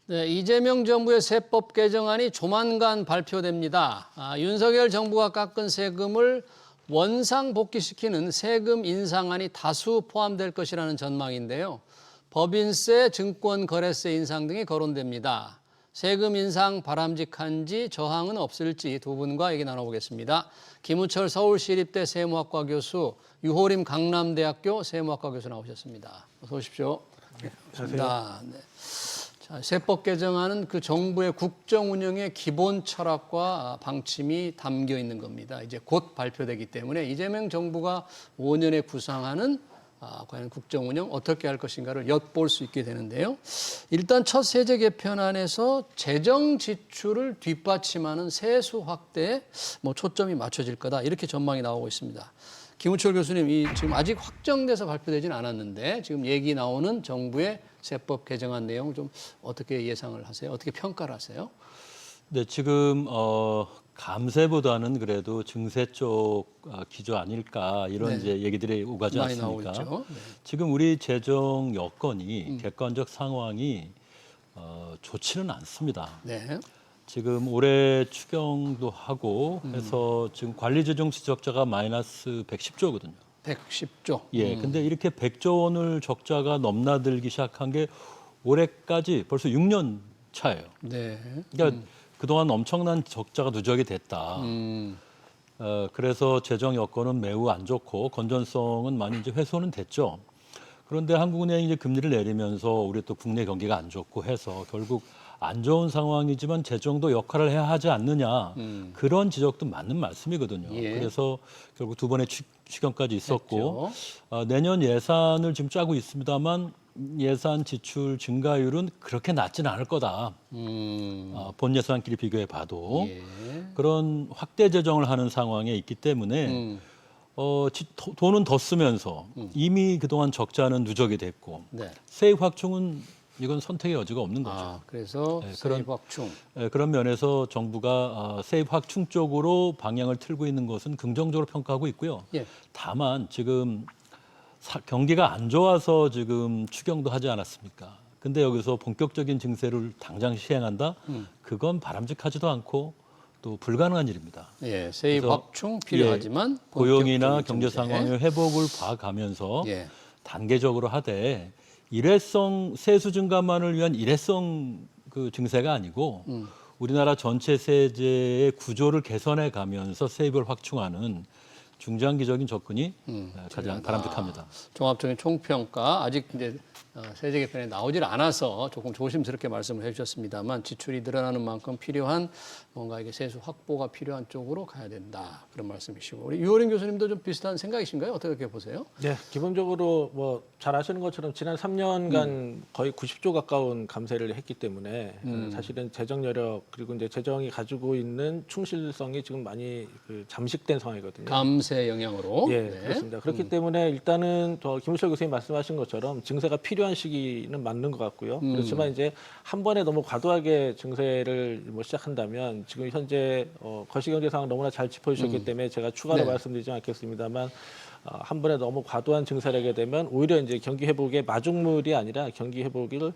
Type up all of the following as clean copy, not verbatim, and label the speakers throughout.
Speaker 1: 네, 이재명 정부의 세법 개정안이 조만간 발표됩니다. 윤석열 정부가 깎은 세금을 원상 복귀시키는 세금 인상안이 다수 포함될 것이라는 전망인데요. 법인세, 증권거래세 인상 등이 거론됩니다. 세금 인상 바람직한지 저항은 없을지 두 분과 얘기 나눠보겠습니다. 김우철 서울시립대 세무학과 교수, 유호림 강남대학교 세무학과 교수 나오셨습니다. 어서 오십시오.
Speaker 2: 안녕하세요.
Speaker 1: 네. 자, 세법 개정안은 그 정부의 국정 운영의 기본 철학과 방침이 담겨 있는 겁니다. 이제 곧 발표되기 때문에 이재명 정부가 5년에 구상하는 과연 국정 운영 어떻게 할 것인가를 엿볼 수 있게 되는데요. 일단 첫 세제 개편안에서 재정 지출을 뒷받침하는 세수 확대에 초점이 맞춰질 거다 이렇게 전망이 나오고 있습니다. 김우철 교수님, 지금 아직 확정돼서 발표되지는 않았는데 지금 얘기 나오는 정부의 세법 개정안 내용 좀 어떻게 예상을 하세요? 어떻게 평가를 하세요?
Speaker 2: 네, 지금 감세보다는 그래도 증세 쪽 기조 아닐까 이런
Speaker 1: 네.
Speaker 2: 이제 얘기들이 오가지
Speaker 1: 많이
Speaker 2: 않습니까?
Speaker 1: 나오죠. 네.
Speaker 2: 지금 우리 재정 여건이 객관적 상황이 좋지는 않습니다.
Speaker 1: 네.
Speaker 2: 지금 올해 추경도 하고 해서 지금 관리재정 지적자가 마이너스 110조거든요.
Speaker 1: 110조.
Speaker 2: 예, 근데 이렇게 100조 원을 적자가 넘나들기 시작한 게 올해까지 벌써 6년 차예요.
Speaker 1: 네.
Speaker 2: 그러니까 그동안 엄청난 적자가 누적이 됐다. 그래서 재정 여건은 매우 안 좋고 건전성은 많이 이제 훼손은 됐죠. 그런데 한국은행이 이제 금리를 내리면서 우리 또 국내 경기가 안 좋고 해서 결국 안 좋은 상황이지만 재정도 역할을 해야 하지 않느냐 그런 지적도 맞는 말씀이거든요.
Speaker 1: 예.
Speaker 2: 그래서 결국 두 번의 추경까지 있었고 내년 예산을 지금 짜고 있습니다만 예산 지출 증가율은 그렇게 낮지는 않을 거다. 본 예산끼리 비교해 봐도
Speaker 1: 예.
Speaker 2: 그런 확대 재정을 하는 상황에 있기 때문에 돈은 더 쓰면서 이미 그동안 적자는 누적이 됐고
Speaker 1: 네.
Speaker 2: 세입 확충은 이건 선택의 여지가 없는 거죠.
Speaker 1: 그래서
Speaker 2: 네,
Speaker 1: 세입 확충.
Speaker 2: 그런 면에서 정부가 세입 확충 쪽으로 방향을 틀고 있는 것은 긍정적으로 평가하고 있고요.
Speaker 1: 예.
Speaker 2: 다만 지금 경기가 안 좋아서 지금 추경도 하지 않았습니까? 근데 여기서 본격적인 증세를 당장 시행한다? 그건 바람직하지도 않고 또 불가능한 일입니다.
Speaker 1: 예, 세입
Speaker 2: 그래서
Speaker 1: 확충 필요하지만
Speaker 2: 고용이나
Speaker 1: 본격적인
Speaker 2: 경제
Speaker 1: 증세.
Speaker 2: 상황의 회복을 봐가면서
Speaker 1: 예.
Speaker 2: 단계적으로 하되 일회성 세수 증가만을 위한 일회성 그 증세가 아니고 우리나라 전체 세제의 구조를 개선해 가면서 세입을 확충하는 중장기적인 접근이 가장 바람직합니다.
Speaker 1: 종합적인 총평가 아직 이제 세제 개편에 나오질 않아서 조금 조심스럽게 말씀을 해주셨습니다만 지출이 늘어나는 만큼 필요한 뭔가 이게 세수 확보가 필요한 쪽으로 가야 된다 그런 말씀이시고 우리 유호림 교수님도 좀 비슷한 생각이신가요? 어떻게 보세요?
Speaker 3: 네, 기본적으로 뭐 잘 아시는 것처럼 지난 3년간 거의 90조 가까운 감세를 했기 때문에 사실은 재정 여력 그리고 이제 재정이 가지고 있는 충실성이 지금 많이 잠식된 상황이거든요.
Speaker 1: 감세 영향으로.
Speaker 3: 예,
Speaker 1: 네.
Speaker 3: 그렇습니다. 그렇기 때문에 일단은 김우철 교수님 말씀하신 것처럼 증세가 필요한 시기는 맞는 것 같고요. 그렇지만 이제 한 번에 너무 과도하게 증세를 시작한다면 지금 현재 거시경제 상황 너무나 잘 짚어주셨기 때문에 제가 추가로
Speaker 1: 네.
Speaker 3: 말씀드리지 않겠습니다만 한 번에 너무 과도한 증세를 하게 되면 오히려 이제 경기 회복의 마중물이 아니라 경기 회복을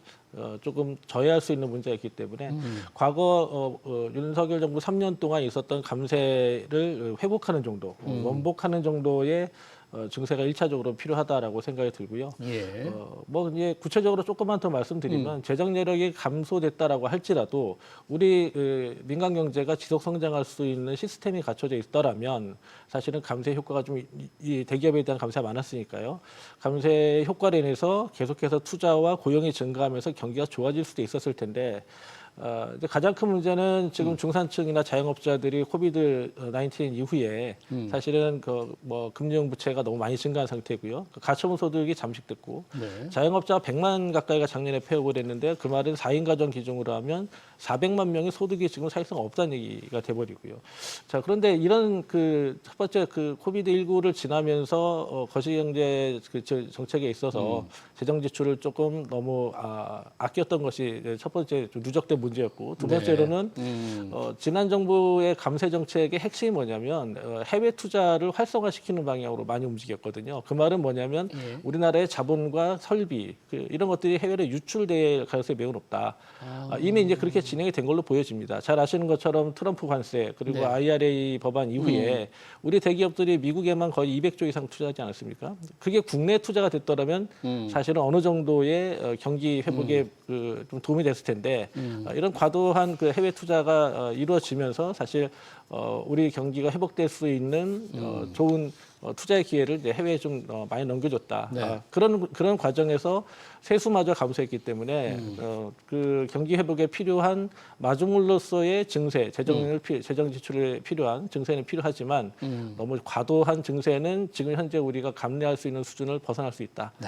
Speaker 3: 조금 저해할 수 있는 문제가 있기 때문에 과거 윤석열 정부 3년 동안 있었던 감세를 회복하는 정도, 원복하는 정도의 증세가 1차적으로 필요하다라고 생각이 들고요.
Speaker 1: 예.
Speaker 3: 이제 구체적으로 조금만 더 말씀드리면 재정 여력이 감소됐다라고 할지라도 우리 민간 경제가 지속 성장할 수 있는 시스템이 갖춰져 있더라면 사실은 감세 효과가 좀 이 대기업에 대한 감세가 많았으니까요. 감세 효과로 인해서 계속해서 투자와 고용이 증가하면서 경기가 좋아질 수도 있었을 텐데 이제 가장 큰 문제는 지금 중산층이나 자영업자들이 코비드 19 이후에 사실은 금융 부채가 너무 많이 증가한 상태고요. 가처분 소득이 잠식됐고
Speaker 1: 네.
Speaker 3: 자영업자 100만 가까이가 작년에 폐업을 했는데 그 말은 4인 가정 기준으로 하면 400만 명의 소득이 지금 사실상 없다는 얘기가 돼버리고요. 자, 그런데 이런 첫 번째 코비드 19를 지나면서 거시경제 정책에 있어서 재정 지출을 조금 너무 아꼈던 것이 첫 번째 좀 누적된 문제였고 두 번째로는 지난 정부의 감세 정책의 핵심이 뭐냐면 해외 투자를 활성화시키는 방향으로 많이 움직였거든요. 그 말은 뭐냐면 우리나라의 자본과 설비 이런 것들이 해외로 유출될 가능성이 매우 높다. 이미 이제 그렇게 진행이 된 걸로 보여집니다. 잘 아시는 것처럼 트럼프 관세 그리고 IRA 법안 이후에 우리 대기업들이 미국에만 거의 200조 이상 투자하지 않았습니까? 그게 국내 투자가 됐더라면 사실은 어느 정도의 경기 회복에 좀 도움이 됐을 텐데 이런 과도한 그 해외 투자가 이루어지면서 사실 우리 경기가 회복될 수 있는 좋은 투자의 기회를 이제 해외에 좀 많이 넘겨줬다.
Speaker 1: 네.
Speaker 3: 그런 과정에서 세수마저 감소했기 때문에 그 경기 회복에 필요한 마중물로서의 증세, 재정 지출에 필요한 증세는 필요하지만 너무 과도한 증세는 지금 현재 우리가 감내할 수 있는 수준을 벗어날 수 있다.
Speaker 1: 네.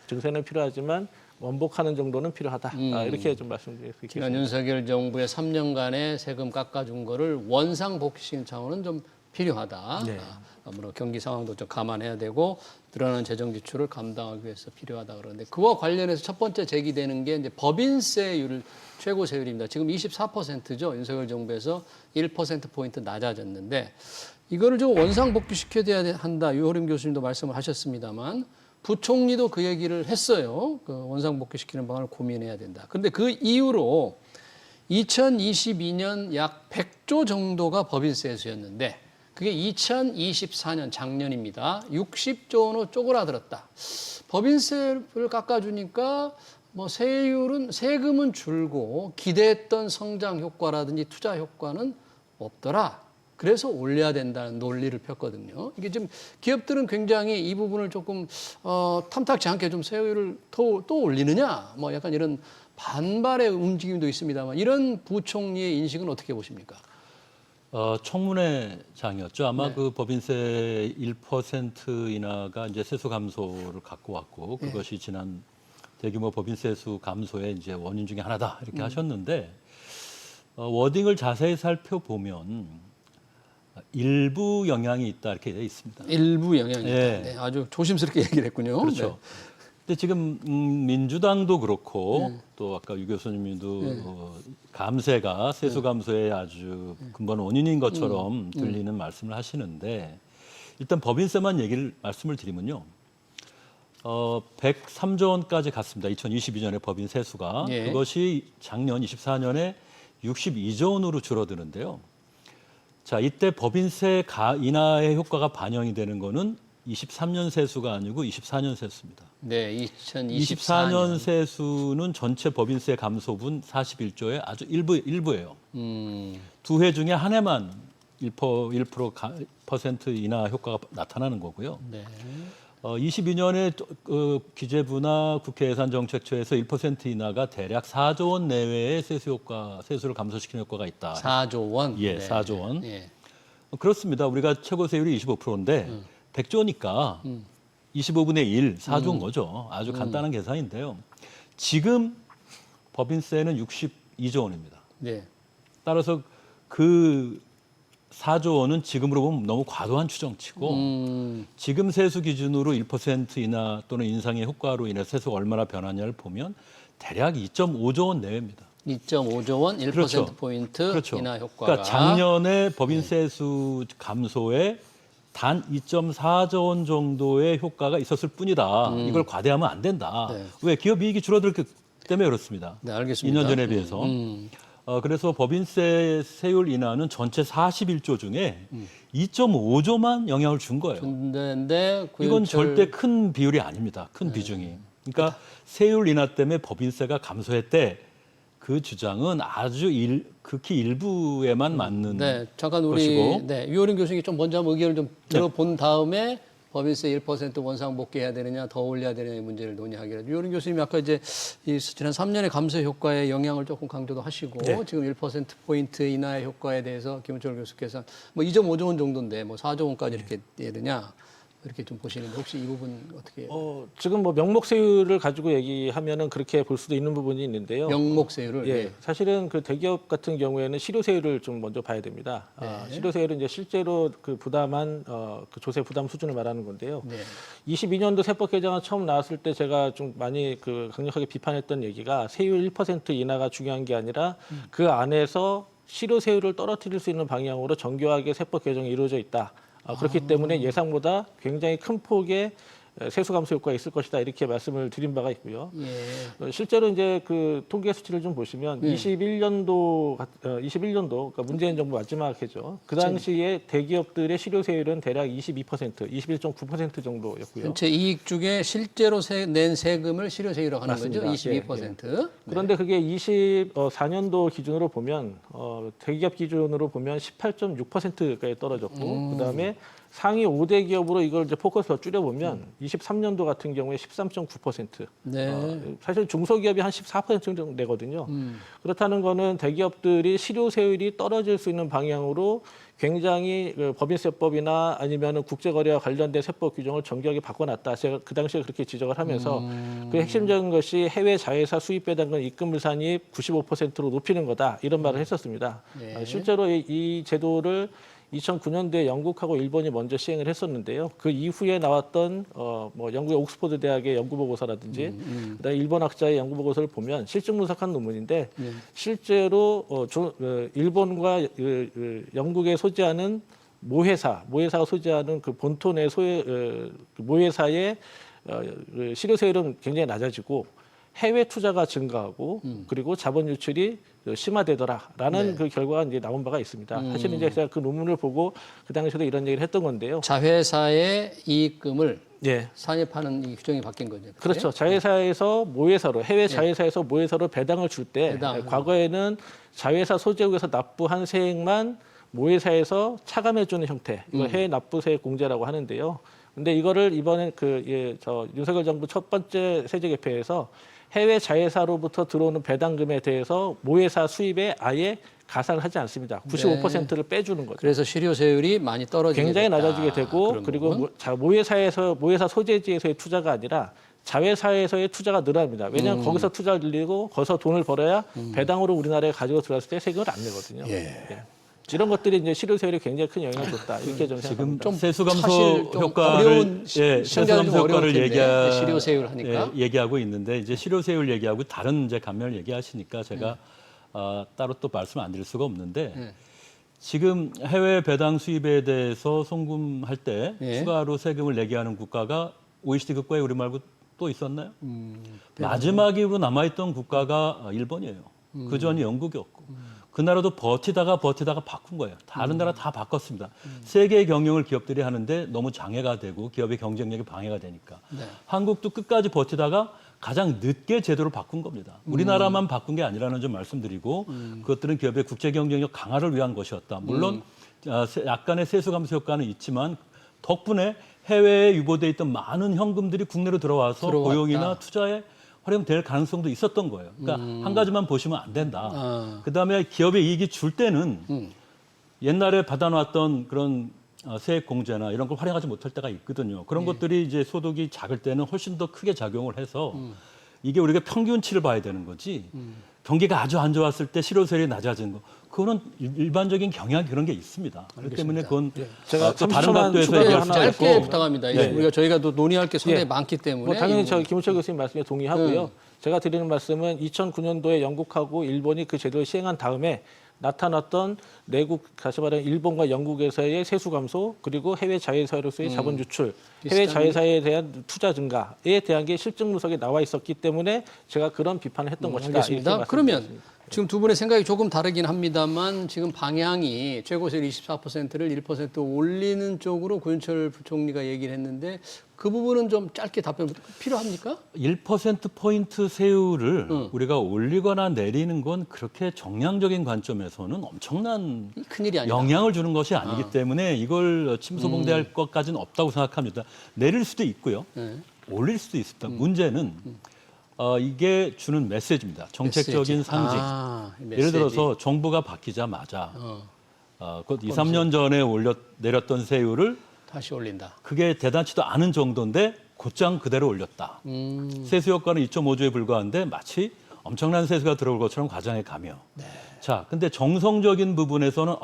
Speaker 3: 증세는 필요하지만 원복하는 정도는 필요하다. 이렇게 좀 말씀드릴 수
Speaker 1: 지난
Speaker 3: 있겠습니다.
Speaker 1: 윤석열 정부의 3년간의 세금 깎아준 거를 원상복귀시키는 차원은 좀 필요하다.
Speaker 3: 네.
Speaker 1: 아무래도 경기 상황도 좀 감안해야 되고 늘어나는 재정 지출을 감당하기 위해서 필요하다 그러는데 그와 관련해서 첫 번째 제기되는 게 이제 법인세율 최고 세율입니다. 지금 24%죠. 윤석열 정부에서 1% 포인트 낮아졌는데 이거를 좀 원상복귀시켜야 한다. 유호림 교수님도 말씀을 하셨습니다만 부총리도 그 얘기를 했어요. 그 원상복귀시키는 방안을 고민해야 된다. 그런데 그 이후로 2022년 약 100조 정도가 법인세수였는데 그게 2024년 작년입니다. 60조 원으로 쪼그라들었다. 법인세를 깎아주니까 뭐 세금은 줄고 기대했던 성장 효과라든지 투자 효과는 없더라. 그래서 올려야 된다는 논리를 폈거든요. 이게 지금 기업들은 굉장히 이 부분을 조금 탐탁지 않게 좀 세율을 또 올리느냐, 뭐 약간 이런 반발의 움직임도 있습니다만 이런 부총리의 인식은 어떻게 보십니까?
Speaker 2: 청문회장이었죠. 아마
Speaker 1: 네.
Speaker 2: 그 법인세 1% 인하가 이제 세수 감소를 갖고 왔고 그것이 지난 대규모 법인세수 감소의 이제 원인 중에 하나다 이렇게 하셨는데 워딩을 자세히 살펴보면 일부 영향이 있다 이렇게 되어 있습니다.
Speaker 1: 일부 영향이 있다.
Speaker 2: 네.
Speaker 1: 네, 아주 조심스럽게 얘기를 했군요.
Speaker 2: 그렇죠. 근데 지금 민주당도 그렇고 또 아까 유 교수님도 감세가 세수 감소의 아주 근본 원인인 것처럼 들리는 말씀을 하시는데 일단 법인세만 말씀을 드리면요. 103조 원까지 갔습니다. 2022년에 법인 세수가
Speaker 1: 예.
Speaker 2: 그것이 작년 24년에 62조 원으로 줄어드는데요. 자, 이때 법인세 인하의 효과가 반영이 되는 거는 23년 세수가 아니고 24년 세수입니다.
Speaker 1: 네,
Speaker 2: 24년 세수는 전체 법인세 감소분 41조의 아주 일부예요. 두 해 중에 한 해만 1% 인하 효과가 나타나는 거고요.
Speaker 1: 네.
Speaker 2: 22년에 기재부나 국회예산정책처에서 1% 인하가 대략 4조 원 내외의 세수를 감소시키는 효과가 있다.
Speaker 1: 4조 원.
Speaker 2: 예,
Speaker 1: 네.
Speaker 2: 4조 원.
Speaker 1: 예.
Speaker 2: 그렇습니다. 우리가 최고 세율이 25%인데 100조니까 25분의 1, 4조인 거죠. 아주 간단한 계산인데요. 지금 법인세는 62조 원입니다.
Speaker 1: 네.
Speaker 2: 따라서 그 4조 원은 지금으로 보면 너무 과도한 추정치고 지금 세수 기준으로 1% 인하 또는 인상의 효과로 인해 세수가 얼마나 변하냐를 보면 대략 2.5조 원 내외입니다.
Speaker 1: 2.5조 원 1%
Speaker 2: 그렇죠.
Speaker 1: 포인트
Speaker 2: 그렇죠.
Speaker 1: 인하 효과가.
Speaker 2: 그러니까 작년에 법인세수 감소에 단 2.4조 원 정도의 효과가 있었을 뿐이다. 이걸 과대하면 안 된다.
Speaker 1: 네.
Speaker 2: 왜? 기업 이익이 줄어들기 때문에 그렇습니다.
Speaker 1: 네, 알겠습니다.
Speaker 2: 2년 전에 비해서. 그래서 법인세 세율 인하는 전체 41조 중에 2.5조만 영향을 준 거예요.
Speaker 1: 근데
Speaker 2: 이건 절대 큰 비율이 아닙니다. 큰 비중이. 그러니까 세율 인하 때문에 법인세가 감소했대. 그 주장은 아주 극히 일부에만 맞는
Speaker 1: 네, 잠깐 우리
Speaker 2: 것이고.
Speaker 1: 네, 유호림 교수님께 좀 먼저 한번 의견을 좀 들어본 다음에 법인세 1% 원상 복귀해야 되느냐, 더 올려야 되느냐의 문제를 논의하기로. 유호림 교수님이 아까 이제 지난 3년의 감세 효과의 영향을 조금 강조도 하시고 지금 1% 포인트 인하의 효과에 대해서 김은철 교수께서 뭐 2.5조 원 정도인데 뭐 4조 원까지 이렇게 해야 되냐. 이렇게 좀 보시는데 혹시 이 부분 어떻게
Speaker 3: 지금 뭐 명목세율을 가지고 얘기하면은 그렇게 볼 수도 있는 부분이 있는데요.
Speaker 1: 명목세율을
Speaker 3: 예, 사실은 그 대기업 같은 경우에는 실효세율을 좀 먼저 봐야 됩니다. 실효세율은 이제 실제로 그 부담한 그 조세 부담 수준을 말하는 건데요.
Speaker 1: 네.
Speaker 3: 22년도 세법 개정안 처음 나왔을 때 제가 좀 많이 그 강력하게 비판했던 얘기가 세율 1% 인하가 중요한 게 아니라 그 안에서 실효세율을 떨어뜨릴 수 있는 방향으로 정교하게 세법 개정이 이루어져 있다. 그렇기 때문에 예상보다 굉장히 큰 폭의 세수 감소 효과가 있을 것이다 이렇게 말씀을 드린 바가 있고요.
Speaker 1: 예.
Speaker 3: 실제로 이제 그 통계 수치를 좀 보시면 21년도 그러니까 문재인 정부 마지막 해죠. 그 당시에 대기업들의 실효세율은 대략 22%, 21.9% 정도였고요.
Speaker 1: 전체 이익 중에 실제로 낸 세금을 실효세율로 하는
Speaker 3: 맞습니다.
Speaker 1: 거죠. 22%.
Speaker 3: 그런데 그게 24년도 기준으로 보면 대기업 기준으로 보면 18.6%까지 떨어졌고 그다음에 상위 5대 기업으로 이걸 이제 포커스를 줄여보면 23년도 같은 경우에 13.9%.
Speaker 1: 네.
Speaker 3: 사실 중소기업이 한 14% 정도 되거든요. 그렇다는 거는 대기업들이 실효세율이 떨어질 수 있는 방향으로 굉장히 그 법인세법이나 아니면 국제거래와 관련된 세법 규정을 정교하게 바꿔놨다. 제가 그 당시에 그렇게 지적을 하면서 그 핵심적인 것이 해외 자회사 수입 배당금 입금 물산입 95%로 높이는 거다. 이런 말을 했었습니다.
Speaker 1: 네.
Speaker 3: 실제로 이 제도를 2009년도에 영국하고 일본이 먼저 시행을 했었는데요. 그 이후에 나왔던 뭐 영국의 옥스퍼드 대학의 연구 보고서라든지 그다음에 일본 학자의 연구 보고서를 보면 실증 분석한 논문인데 실제로 일본과 영국에 소재하는 모회사가 소재하는 그 본토 내 모회사의 실효세율은 굉장히 낮아지고 해외 투자가 증가하고 그리고 자본 유출이 심화되더라라는 그 결과가 이제 나온 바가 있습니다. 사실 이제 제가 그 논문을 보고 그 당시에도 이런 얘기를 했던 건데요.
Speaker 1: 자회사의 이익금을
Speaker 3: 예.
Speaker 1: 산입하는 이 규정이 바뀐 거죠. 그때?
Speaker 3: 그렇죠. 자회사에서 모회사로 해외 자회사에서 모회사로 배당을 줄 때 과거에는 자회사 소재국에서 납부한 세액만 모회사에서 차감해주는 형태, 이걸 해외 납부세액 공제라고 하는데요. 근데 이거를 이번에 윤석열 정부 첫 번째 세제 개편에서 해외 자회사로부터 들어오는 배당금에 대해서 모회사 수입에 아예 가산을 하지 않습니다. 95%를 빼주는 거죠.
Speaker 1: 그래서 실효세율이 많이 떨어지게
Speaker 3: 굉장히
Speaker 1: 됐다.
Speaker 3: 낮아지게 되고
Speaker 1: 그런
Speaker 3: 그리고
Speaker 1: 부분.
Speaker 3: 모회사 소재지에서의 투자가 아니라 자회사에서의 투자가 늘어납니다. 왜냐하면 거기서 투자를 늘리고 거기서 돈을 벌어야 배당으로 우리나라에 가지고 들어왔을 때 세금을 안 내거든요.
Speaker 1: 예.
Speaker 3: 예. 이런 것들이 이제 실효세율에 굉장히 큰 영향을 줬다. 이렇게 저는
Speaker 2: 지금
Speaker 3: 생각합니다.
Speaker 2: 세수 감소
Speaker 1: 사실 좀
Speaker 2: 효과를
Speaker 1: 어려운
Speaker 2: 세수 감소 효과를
Speaker 1: 실효세율 하니까.
Speaker 2: 얘기하고 있는데 이제 실효세율 얘기하고 다른 이제 감면을 얘기하시니까 제가 따로 또 말씀 안 드릴 수가 없는데 지금 해외 배당 수입에 대해서 송금할 때 추가로 세금을 내게 하는 국가가 OECD 국가에 우리 말고 또 있었나요? 마지막으로 남아있던 국가가 일본이에요. 그 전이 영국이었고. 그 나라도 버티다가 바꾼 거예요. 다른 나라 다 바꿨습니다. 세계 경영을 기업들이 하는데 너무 장애가 되고 기업의 경쟁력이 방해가 되니까. 한국도 끝까지 버티다가 가장 늦게 제도를 바꾼 겁니다. 우리나라만 바꾼 게 아니라는 점 말씀드리고 그것들은 기업의 국제 경쟁력 강화를 위한 것이었다. 물론 약간의 세수 감소 효과는 있지만 덕분에 해외에 유보돼 있던 많은 현금들이 국내로 들어와서 고용이나 투자에 활용될 가능성도 있었던 거예요. 그러니까 한 가지만 보시면 안 된다. 그다음에 기업의 이익이 줄 때는 옛날에 받아놨던 그런 세액 공제나 이런 걸 활용하지 못할 때가 있거든요. 그런 것들이 이제 소득이 작을 때는 훨씬 더 크게 작용을 해서 이게 우리가 평균치를 봐야 되는 거지. 경기가 아주 안 좋았을 때 실효세율이 낮아진 거. 그거는 일반적인 경향 그런 게 있습니다. 그렇기 때문에 그건
Speaker 3: 제가
Speaker 2: 또 다른
Speaker 3: 30초만
Speaker 2: 각도에서
Speaker 3: 추가로
Speaker 2: 얘기할 수가
Speaker 3: 하나
Speaker 1: 짧게
Speaker 2: 있고.
Speaker 1: 부탁합니다.
Speaker 2: 네.
Speaker 1: 저희가 또 논의할 게 상당히 많기 때문에.
Speaker 3: 뭐 당연히 저 김우철 교수님 말씀에 동의하고요. 제가 드리는 말씀은 2009년도에 영국하고 일본이 그 제도를 시행한 다음에 나타났던 내국 다시 말하면 일본과 영국에서의 세수 감소 그리고 해외 자회사로서의 자본 유출, 해외 자회사에 대한 투자 증가에 대한 게 실증 분석에 나와 있었기 때문에 제가 그런 비판을 했던 것이다.
Speaker 1: 알겠습니다. 그러면 지금 두 분의 생각이 조금 다르긴 합니다만 지금 방향이 최고세율 24%를 1% 올리는 쪽으로 고윤철 부총리가 얘기를 했는데 그 부분은 좀 짧게 답변 필요합니까?
Speaker 2: 1%포인트 세율을 우리가 올리거나 내리는 건 그렇게 정량적인 관점에서는 엄청난
Speaker 1: 큰일이 아니다.
Speaker 2: 영향을 주는 것이 아니기 때문에 이걸 침소봉대할 것까지는 없다고 생각합니다. 내릴 수도 있고요. 올릴 수도 있습니다. 문제는 이게 주는 메시지입니다. 정책적인
Speaker 1: 메시지.
Speaker 2: 상징.
Speaker 1: 메시지.
Speaker 2: 예를 들어서 정부가 바뀌자마자 2, 3년 전에 내렸던 세율을
Speaker 1: 다시 올린다.
Speaker 2: 그게 대단치도 않은 정도인데 곧장 그대로 올렸다. 세수 효과는 2.5조에 불과한데 마치 엄청난 세수가 들어올 것처럼 과장해 가며. 자, 근데 정성적인 부분에서는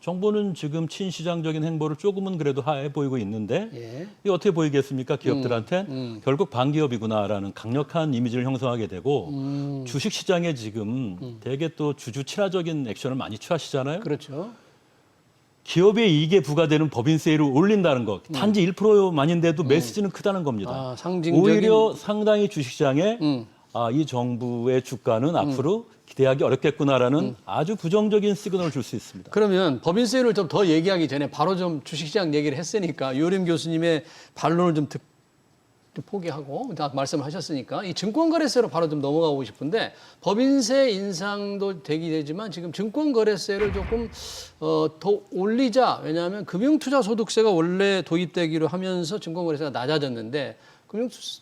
Speaker 2: 정부는 지금 친시장적인 행보를 조금은 그래도 하해 보이고 있는데
Speaker 1: 예.
Speaker 2: 이게 어떻게 보이겠습니까? 기업들한테 결국 반기업이구나라는 강력한 이미지를 형성하게 되고 주식시장에 지금 되게 또 주주 친화적인 액션을 많이 취하시잖아요.
Speaker 1: 그렇죠.
Speaker 2: 기업의 이익에 부과되는 법인세율을 올린다는 것, 단지 1%만인데도 메시지는 크다는 겁니다.
Speaker 1: 상징적인
Speaker 2: 오히려 상당히 주식시장에 이 정부의 주가는 앞으로 기대하기 어렵겠구나라는 아주 부정적인 시그널을 줄 수 있습니다.
Speaker 1: 그러면 법인세율을 좀 더 얘기하기 전에 바로 좀 주식시장 얘기를 했으니까 유림 교수님의 반론을 좀 포기하고 다 말씀을 하셨으니까 이 증권거래세로 바로 좀 넘어가고 싶은데 법인세 인상도 되지만 지금 증권거래세를 조금 더 올리자. 왜냐하면 금융투자소득세가 원래 도입되기로 하면서 증권거래세가 낮아졌는데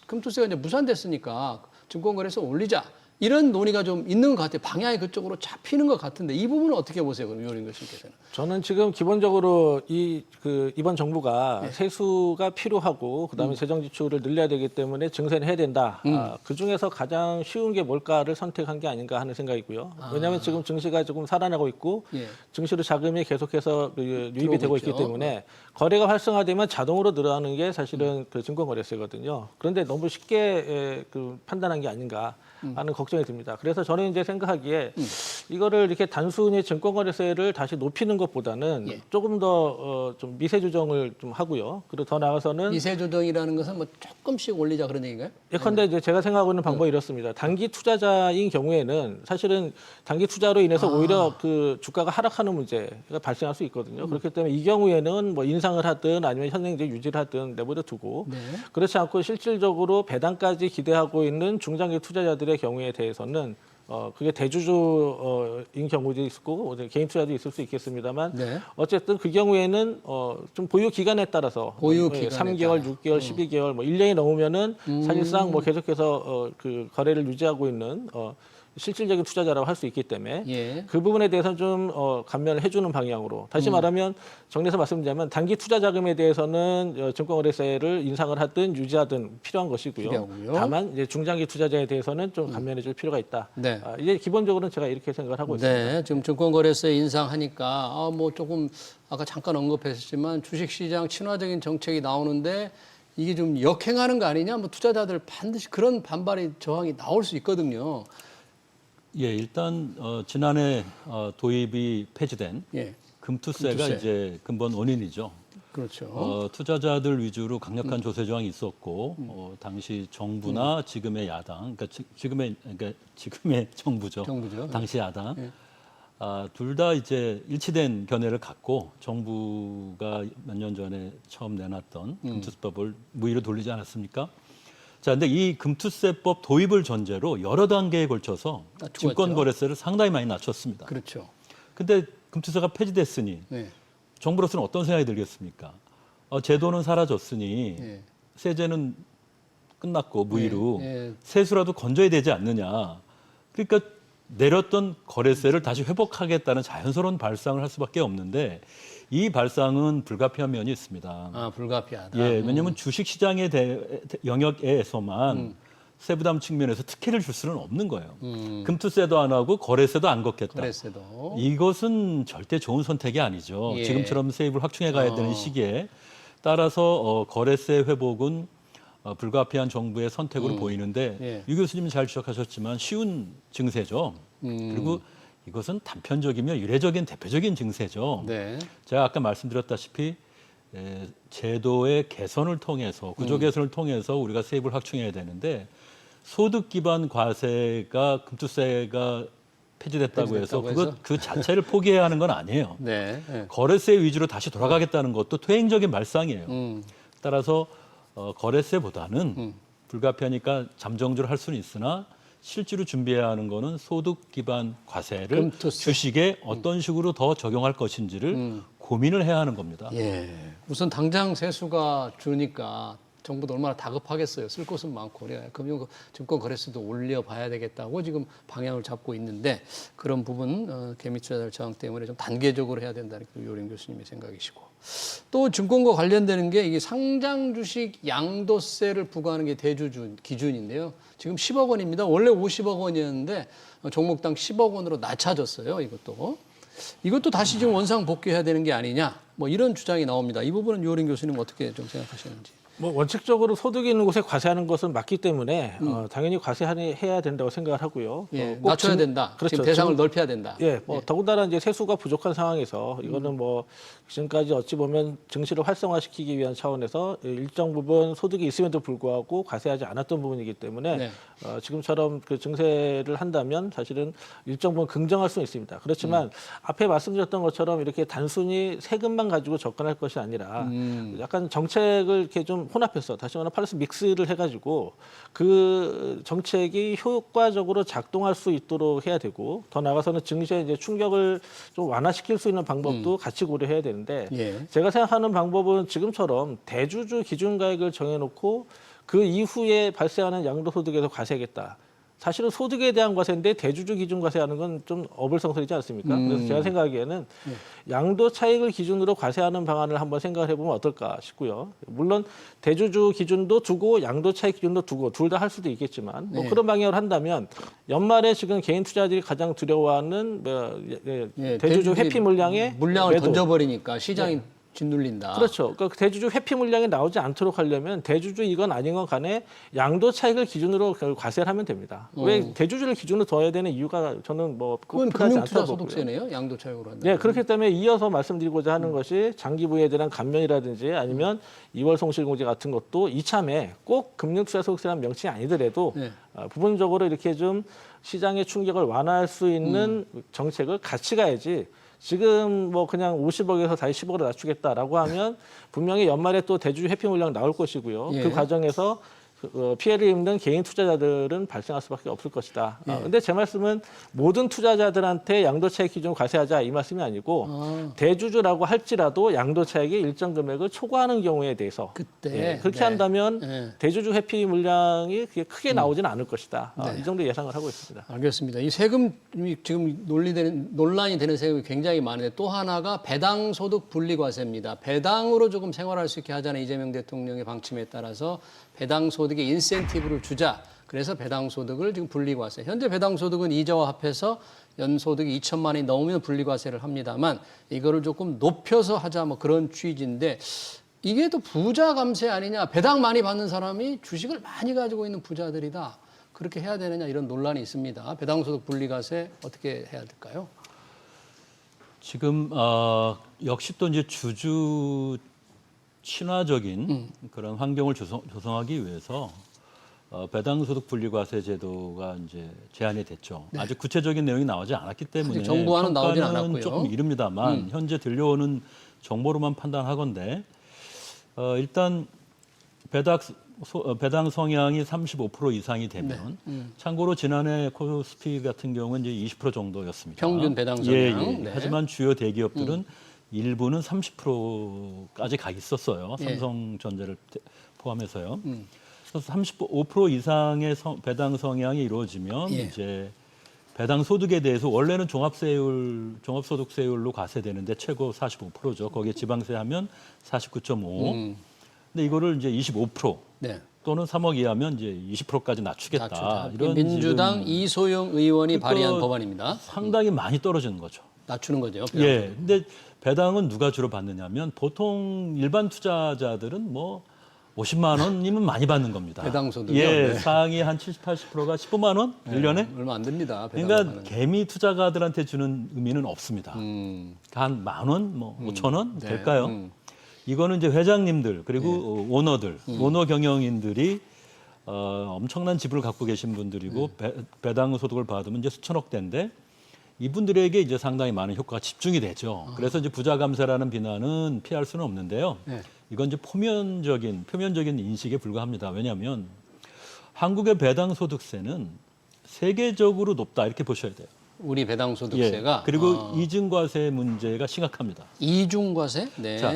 Speaker 1: 금투세가 이제 무산됐으니까 증권거래세 올리자. 이런 논의가 좀 있는 것 같아요. 방향이 그쪽으로 잡히는 것 같은데 이 부분은 어떻게 보세요, 그럼 유림 교수님께서는?
Speaker 3: 저는 지금 기본적으로 이번 정부가 세수가 필요하고 그다음에 재정 지출을 늘려야 되기 때문에 증세는 해야 된다. 그 중에서 가장 쉬운 게 뭘까를 선택한 게 아닌가 하는 생각이고요. 왜냐하면 지금 증시가 조금 살아나고 있고 증시로 자금이 계속해서 유입이 되고 있기 때문에 거래가 활성화되면 자동으로 늘어나는 게 사실은 그 증권거래세거든요. 그런데 너무 쉽게 판단한 게 아닌가 하는 걱정이 듭니다. 그래서 저는 이제 생각하기에 이거를 이렇게 단순히 증권거래세를 다시 높이는 것보다는 조금 더 좀 미세 조정을 좀 하고요. 그리고 더 나아가서는
Speaker 1: 미세 조정이라는 것은 뭐 조금씩 올리자 그런 얘기인가요?
Speaker 3: 예컨대 이제 제가 생각하고 있는 방법이 이렇습니다. 단기 투자자인 경우에는 사실은 단기 투자로 인해서 오히려 그 주가가 하락하는 문제가 발생할 수 있거든요. 그렇기 때문에 이 경우에는 뭐 인상을 하든 아니면 현행제 유지를 하든 내버려 두고 그렇지 않고 실질적으로 배당까지 기대하고 있는 중장기 투자자들의 경우에 대해서는 그게 대주주인 경우도 있고 개인 투자도 있을 수 있겠습니다만 어쨌든 그 경우에는 좀 보유 기간에 따라서
Speaker 1: 보유 기간에
Speaker 3: 3개월, 6개월, 12개월, 뭐 1년이 넘으면은 사실상 뭐 계속해서 그 거래를 유지하고 있는 실질적인 투자자라고 할 수 있기 때문에 그 부분에 대해서는 좀 감면을 해주는 방향으로 다시 말하면 정리해서 말씀드리자면 단기 투자 자금에 대해서는 증권거래세를 인상을 하든 유지하든 필요한 것이고요. 다만 이제 중장기 투자자에 대해서는 좀 감면해줄 필요가 있다. 이제 기본적으로는 제가 이렇게 생각을 하고 있습니다.
Speaker 1: 네, 지금 증권거래세 인상하니까 뭐 조금 아까 잠깐 언급했지만 주식시장 친화적인 정책이 나오는데 이게 좀 역행하는 거 아니냐? 뭐 투자자들 반드시 그런 반발이 저항이 나올 수 있거든요.
Speaker 2: 예, 일단 지난해 도입이 폐지된 금투세가
Speaker 1: 금투세.
Speaker 2: 이제 근본 원인이죠.
Speaker 1: 그렇죠.
Speaker 2: 투자자들 위주로 강력한 조세 조항이 있었고 당시 정부나 지금의 야당, 그러니까 지금의 정부죠. 당시 야당. 둘 다 이제 일치된 견해를 갖고 정부가 몇 년 전에 처음 내놨던 금투세법을 무위로 돌리지 않았습니까? 자, 근데 이 금투세법 도입을 전제로 여러 단계에 걸쳐서 증권거래세를 상당히 많이 낮췄습니다.
Speaker 1: 그렇죠.
Speaker 2: 근데 금투세가 폐지됐으니 정부로서는 어떤 생각이 들겠습니까? 제도는 사라졌으니 세제는 끝났고 무위로 세수라도 건져야 되지 않느냐. 그러니까 내렸던 거래세를 다시 회복하겠다는 자연스러운 발상을 할 수밖에 없는데 이 발상은 불가피한 면이 있습니다.
Speaker 1: 불가피하다.
Speaker 2: 왜냐하면 주식시장의 영역에서만 세부담 측면에서 특혜를 줄 수는 없는 거예요. 금투세도 안 하고 거래세도 안 걷겠다.
Speaker 1: 거래세도.
Speaker 2: 이것은 절대 좋은 선택이 아니죠. 지금처럼 세입을 확충해 가야 되는 시기에 따라서 거래세 회복은 불가피한 정부의 선택으로 보이는데 유 교수님은 잘 지적하셨지만 쉬운 증세죠. 그리고 이것은 단편적이며 유례적인 대표적인 증세죠. 제가 아까 말씀드렸다시피 제도의 개선을 통해서 구조 개선을 통해서 우리가 세입을 확충해야 되는데 소득 기반 과세가 금투세가 폐지됐다고 해서 그 자체를 포기해야 하는 건 아니에요. 거래세 위주로 다시 돌아가겠다는 것도 퇴행적인 발상이에요. 따라서 거래세보다는 불가피하니까 잠정적으로 할 수는 있으나 실제로 준비해야 하는 거는 소득 기반 과세를
Speaker 1: 금투세.
Speaker 2: 주식에 어떤 식으로 더 적용할 것인지를 고민을 해야 하는 겁니다.
Speaker 1: 우선 당장 세수가 주니까 정부도 얼마나 다급하겠어요. 쓸 곳은 많고. 그래 금융증권거래소도 올려봐야 되겠다고 지금 방향을 잡고 있는데 그런 부분 개미투자자들 저항 때문에 좀 단계적으로 해야 된다는 게 요림 교수님의 생각이시고. 또 증권과 관련되는 게 이게 상장 주식 양도세를 부과하는 게 대주주 기준인데요. 지금 10억 원입니다. 원래 50억 원이었는데 종목당 10억 원으로 낮춰졌어요. 이것도 다시 지금 원상 복귀해야 되는 게 아니냐. 뭐 이런 주장이 나옵니다. 이 부분은 요림 교수님 어떻게 좀 생각하시는지.
Speaker 3: 뭐 원칙적으로 소득이 있는 곳에 과세하는 것은 맞기 때문에 당연히 과세해야 된다고 생각을 하고요.
Speaker 1: 예, 낮춰야 된다.
Speaker 3: 그렇죠.
Speaker 1: 지금 대상을 넓혀야 된다.
Speaker 3: 예, 더군다나 이제 세수가 부족한 상황에서 이거는 뭐 지금까지 어찌 보면 증시를 활성화시키기 위한 차원에서 일정 부분 소득이 있음에도 불구하고 과세하지 않았던 부분이기 때문에
Speaker 1: 네.
Speaker 3: 지금처럼 그 증세를 한다면 사실은 일정 부분 긍정할 수 있습니다. 그렇지만 앞에 말씀드렸던 것처럼 이렇게 단순히 세금만 가지고 접근할 것이 아니라 약간 정책을 이렇게 좀 혼합해서 다시 말하면 플러스 믹스를 해가지고 그 정책이 효과적으로 작동할 수 있도록 해야 되고 더 나아가서는 증시에 이제 충격을 좀 완화시킬 수 있는 방법도 같이 고려해야 되는데
Speaker 1: 예.
Speaker 3: 제가 생각하는 방법은 지금처럼 대주주 기준가액을 정해놓고 그 이후에 발생하는 양도소득에서 과세하겠다. 사실은 소득에 대한 과세인데 대주주 기준 과세하는 건 좀 어불성설이지 않습니까? 그래서 제가 생각하기에는 양도 차익을 기준으로 과세하는 방안을 한번 생각을 해보면 어떨까 싶고요. 물론 대주주 기준도 두고 양도 차익 기준도 두고 둘 다 할 수도 있겠지만 뭐 그런 방향으로 한다면 연말에 지금 개인 투자자들이 가장 두려워하는 대주주 회피 물량을
Speaker 1: 던져버리니까 시장이 짓눌린다.
Speaker 3: 그렇죠. 그러니까 대주주 회피 물량이 나오지 않도록 하려면 대주주 이건 아닌 건 간에 양도 차익을 기준으로 과세를 하면 됩니다. 왜 대주주를 기준으로 둬야 되는 이유가 저는 뭐
Speaker 1: 그건 금융투자소득세네요. 양도 차익으로 한다.
Speaker 3: 네, 그렇기 때문에 이어서 말씀드리고자 하는 것이 장기부에 대한 감면이라든지 아니면 2월 송실공제 같은 것도 이참에 꼭 금융투자소득세라는 명칭이 아니더라도 부분적으로 이렇게 좀 시장의 충격을 완화할 수 있는 정책을 같이 가야지. 지금 뭐 그냥 50억에서 다시 10억으로 낮추겠다라고 하면 분명히 연말에 또 대주주 회피 물량 나올 것이고요.
Speaker 1: 예.
Speaker 3: 그 과정에서 피해를 입는 개인 투자자들은 발생할 수밖에 없을 것이다. 근데 제 말씀은 모든 투자자들한테 양도차익 기준 과세하자 이 말씀이 아니고 대주주라고 할지라도 양도차익의 일정 금액을 초과하는 경우에 대해서
Speaker 1: 그때
Speaker 3: 그렇게 한다면 대주주 회피 물량이 크게 나오지는 않을 것이다. 이 정도 예상을 하고 있습니다.
Speaker 1: 알겠습니다. 이 세금이 지금 논란이 되는 세금이 굉장히 많은데 또 하나가 배당소득 분리과세입니다. 배당으로 조금 생활할 수 있게 하자는 이재명 대통령의 방침에 따라서 배당소득에 인센티브를 주자. 그래서 배당소득을 지금 분리과세. 현재 배당소득은 이자와 합해서 연소득이 2천만 원이 넘으면 분리과세를 합니다만 이거를 조금 높여서 하자 뭐 그런 취지인데 이게 또 부자 감세 아니냐. 배당 많이 받는 사람이 주식을 많이 가지고 있는 부자들이다. 그렇게 해야 되느냐 이런 논란이 있습니다. 배당소득 분리과세 어떻게 해야 될까요?
Speaker 2: 지금 역시 또 이제 주주 친화적인 그런 환경을 조성하기 위해서 배당소득 분리과세 제도가 이제 제안이 됐죠.
Speaker 1: 네.
Speaker 2: 아직 구체적인 내용이 나오지 않았기 때문에
Speaker 1: 정부안은 나오진
Speaker 2: 평가는
Speaker 1: 않았고요.
Speaker 2: 조금 이릅니다만 현재 들려오는 정보로만 판단하건대 일단 배당 성향이 35% 이상이 되면 참고로 지난해 코스피 같은 경우는 이제 20% 정도였습니다.
Speaker 1: 평균 배당 성향.
Speaker 2: 예.
Speaker 1: 네.
Speaker 2: 하지만 주요 대기업들은 일부는 30%까지 가 있었어요.
Speaker 1: 예.
Speaker 2: 삼성전자를 포함해서요. 그래서 35% 이상의 배당 성향이 이루어지면 이제 배당 소득에 대해서 원래는 종합소득세율로 과세되는데 최고 45%죠. 거기에 지방세하면 49.5. 근데 이거를 이제 25% 또는 3억 이하면 이제 20%까지 낮추겠다. 이런
Speaker 1: 민주당 이소영 의원이 발의한 법안입니다.
Speaker 2: 상당히 많이 떨어지는 거죠.
Speaker 1: 낮추는 거죠.
Speaker 2: 예. 근데 배당은 누가 주로 받느냐면 보통 일반 투자자들은 뭐 50만 원이면 많이 받는 겁니다.
Speaker 1: 배당소득이요?
Speaker 2: 예.
Speaker 1: 네.
Speaker 2: 상위 한 70, 80%가 15만 원? 1년에?
Speaker 1: 얼마 안 됩니다.
Speaker 2: 그러니까 개미 투자가들한테 주는 의미는 없습니다. 한 만 원, 뭐 5천 원 될까요? 이거는 이제 회장님들 그리고 오너들, 오너 경영인들이 엄청난 지분을 갖고 계신 분들이고 배당 소득을 받으면 이제 수천억 대인데 이분들에게 이제 상당히 많은 효과가 집중이 되죠. 그래서 이제 부자 감세라는 비난은 피할 수는 없는데요. 이건 이제 표면적인 인식에 불과합니다. 왜냐하면 한국의 배당 소득세는 세계적으로 높다 이렇게 보셔야 돼요.
Speaker 1: 우리 배당소득세가.
Speaker 2: 예. 그리고 이중과세 문제가 심각합니다.
Speaker 1: 이중과세? 네.
Speaker 2: 자,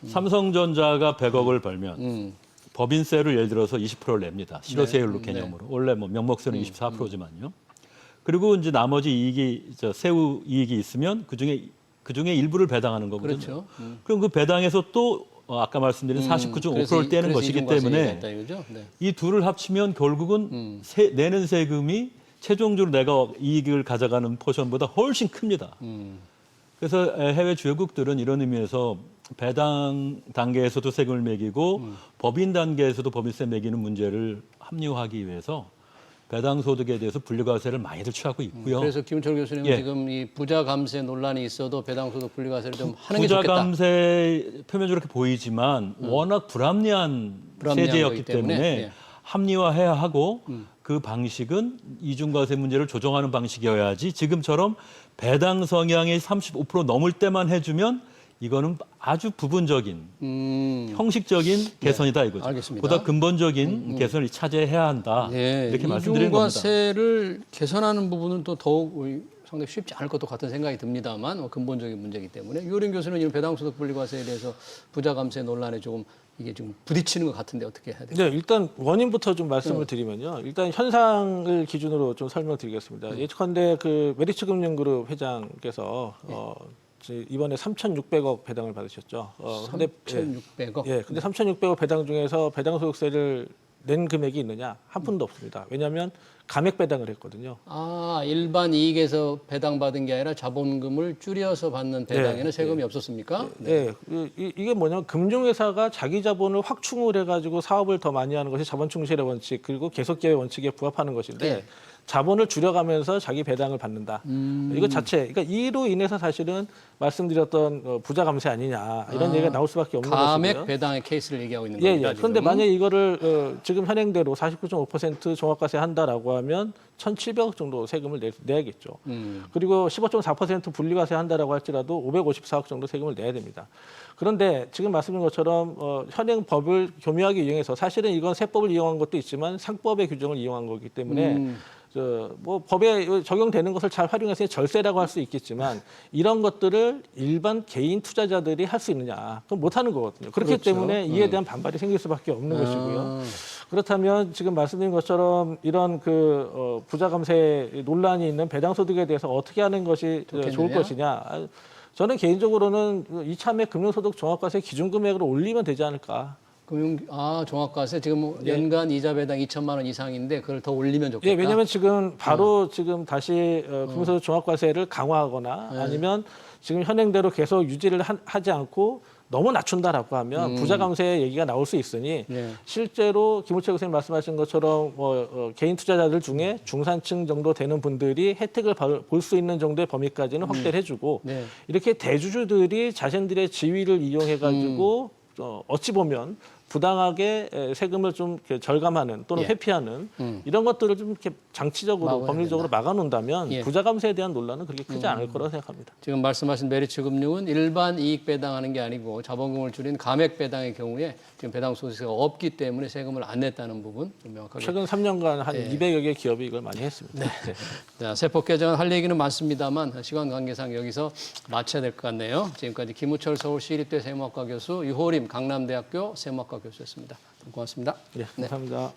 Speaker 2: 삼성전자가 100억을 벌면 법인세를 예를 들어서 20%를 냅니다. 실효세율로 개념으로. 원래 뭐 명목세는 24%지만요. 그리고 이제 나머지 이익이 세후 이익이 있으면 그중에 일부를 배당하는 거거든요.
Speaker 1: 그렇죠.
Speaker 2: 그럼 그 배당에서 또 아까 말씀드린 49.5%를 떼는 것이기 때문에
Speaker 1: 네.
Speaker 2: 이 둘을 합치면 결국은 내는 세금이 최종적으로 내가 이익을 가져가는 포션보다 훨씬 큽니다. 그래서 해외 주요국들은 이런 의미에서 배당 단계에서도 세금을 매기고 법인 단계에서도 법인세 매기는 문제를 합리화하기 위해서 배당 소득에 대해서 분리과세를 많이들 취하고 있고요.
Speaker 1: 그래서 김은철 교수님은
Speaker 2: 예.
Speaker 1: 지금 이 부자 감세 논란이 있어도 배당 소득 분리과세를 좀 하는 게
Speaker 2: 부자
Speaker 1: 좋겠다.
Speaker 2: 감세 표면적으로 그렇게 보이지만 워낙 불합리한 세제였기
Speaker 1: 거기 때문에,
Speaker 2: 때문에
Speaker 1: 예.
Speaker 2: 합리화해야 하고 그 방식은 이중과세 문제를 조정하는 방식이어야지 지금처럼 배당 성향이 35% 넘을 때만 해주면 이거는 아주 부분적인 형식적인 개선이다 이거죠.
Speaker 1: 알겠습니다.
Speaker 2: 보다 근본적인 개선을 차지해야 한다.
Speaker 1: 네,
Speaker 2: 이렇게 말씀드리는 겁니다.
Speaker 1: 이중과세를 개선하는 부분은 또 더욱 상당히 쉽지 않을 것도 같은 생각이 듭니다만 근본적인 문제이기 때문에 유호림 교수는 이런 배당소득 분리과세에 대해서 부자 감세 논란에 조금 이게 좀 부딪히는 것 같은데 어떻게 해야 될까요?
Speaker 3: 네, 일단 원인부터 좀 말씀을 드리면요. 일단 현상을 기준으로 좀 설명드리겠습니다. 예컨대 그 메리츠금융그룹 회장께서 이번에 3,600억 배당을 받으셨죠. 근데
Speaker 1: 3,600억.
Speaker 3: 예, 근데 3,600억 배당 중에서 배당소득세를 낸 금액이 있느냐? 한 푼도 없습니다. 왜냐하면 감액 배당을 했거든요.
Speaker 1: 아, 일반 이익에서 배당받은 게 아니라 자본금을 줄여서 받는 배당에는 세금이 없었습니까?
Speaker 3: 네, 이게 뭐냐면 금융회사가 자기 자본을 확충을 해가지고 사업을 더 많이 하는 것이 자본 충실의 원칙 그리고 계속기회 원칙에 부합하는 것인데
Speaker 1: 네.
Speaker 3: 자본을 줄여가면서 자기 배당을 받는다. 이거 자체, 그러니까 이로 인해서 사실은 말씀드렸던 부자 감세 아니냐 이런 얘기가 나올 수밖에 없는
Speaker 1: 감액
Speaker 3: 것이고요.
Speaker 1: 배당의 케이스를 얘기하고 있는
Speaker 3: 예,
Speaker 1: 겁니다.
Speaker 3: 예. 그런데 만약에 이거를 지금 현행대로 49.5% 종합과세 한다라고 하면 1,700억 정도 세금을 내야겠죠. 그리고 15.4% 분리과세 한다라고 할지라도 554억 정도 세금을 내야 됩니다. 그런데 지금 말씀드린 것처럼 현행 법을 교묘하게 이용해서 사실은 이건 세법을 이용한 것도 있지만 상법의 규정을 이용한 거기 때문에 뭐 법에 적용되는 것을 잘 활용해서 절세라고 할 수 있겠지만 이런 것들을 일반 개인 투자자들이 할 수 있느냐? 그럼 못 하는 거거든요. 그렇기
Speaker 1: 그렇죠.
Speaker 3: 때문에 이에 대한 반발이 생길 수밖에 없는 것이고요. 그렇다면 지금 말씀드린 것처럼 이런 부자 감세 논란이 있는 배당 소득에 대해서 어떻게 하는 것이 좋을
Speaker 1: 좋겠느냐?
Speaker 3: 것이냐? 저는 개인적으로는 이참에 금융소득 종합과세 기준금액을 올리면 되지 않을까?
Speaker 1: 종합과세 지금 연간 이자 배당 2천만 원 이상인데 그걸 더 올리면 좋겠다.
Speaker 3: 예, 왜냐하면 지금 바로 지금 다시 금융소득 종합과세를 강화하거나 아니면 지금 현행대로 계속 유지를 하지 않고 너무 낮춘다라고 하면 부자 감세 얘기가 나올 수 있으니 실제로 김우철 교수님 말씀하신 것처럼 개인 투자자들 중에 중산층 정도 되는 분들이 혜택을 볼 수 있는 정도의 범위까지는 확대를 해주고 이렇게 대주주들이 자신들의 지위를 이용해가지고 어찌 보면 부당하게 세금을 좀 이렇게 절감하는 또는 회피하는 이런 것들을 좀 이렇게 장치적으로 법률적으로 막아놓는다면 부자 감세에 대한 논란은 그렇게 크지 않을 거라고 생각합니다.
Speaker 1: 지금 말씀하신 메리츠금융은 일반 이익 배당하는 게 아니고 자본금을 줄인 감액 배당의 경우에 지금 배당 소득세가 없기 때문에 세금을 안 냈다는 부분 좀 명확하게.
Speaker 3: 최근 3년간 한 200여 개 기업이 이걸 많이 했습니다.
Speaker 1: 자, 세법 개정은 할 얘기는 많습니다만 시간 관계상 여기서 마쳐야 될 것 같네요. 지금까지 김우철 서울시립대 세무학과 교수, 유호림 강남대학교 세무학과 교수였습니다. 고맙습니다.
Speaker 3: 네, 감사합니다.